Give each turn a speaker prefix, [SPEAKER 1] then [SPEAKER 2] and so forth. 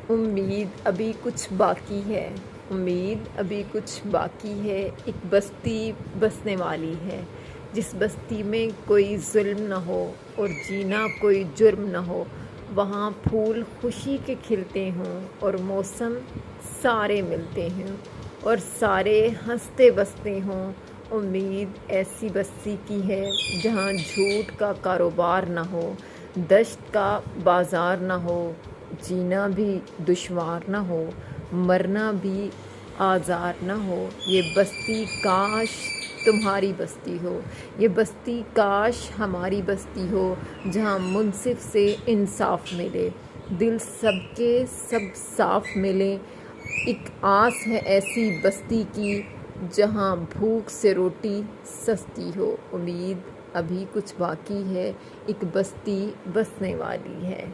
[SPEAKER 1] امید ابھی کچھ باقی ہے، امید ابھی کچھ باقی ہے، ایک بستی بسنے والی ہے جس بستی میں کوئی ظلم نہ ہو اور جینا کوئی جرم نہ ہو، وہاں پھول خوشی کے کھلتے ہوں اور موسم سارے ملتے ہوں اور سارے ہنستے بستے ہوں۔ امید ایسی بستی کی ہے جہاں جھوٹ کا کاروبار نہ ہو، دشت کا بازار نہ ہو، جینا بھی دشوار نہ ہو، مرنا بھی آزار نہ ہو۔ یہ بستی کاش تمہاری بستی ہو، یہ بستی کاش ہماری بستی ہو، جہاں منصف سے انصاف ملے، دل سب کے سب صاف ملے۔ ایک آس ہے ایسی بستی کی جہاں بھوک سے روٹی سستی ہو۔ امید ابھی کچھ باقی ہے، ایک بستی بسنے والی ہے۔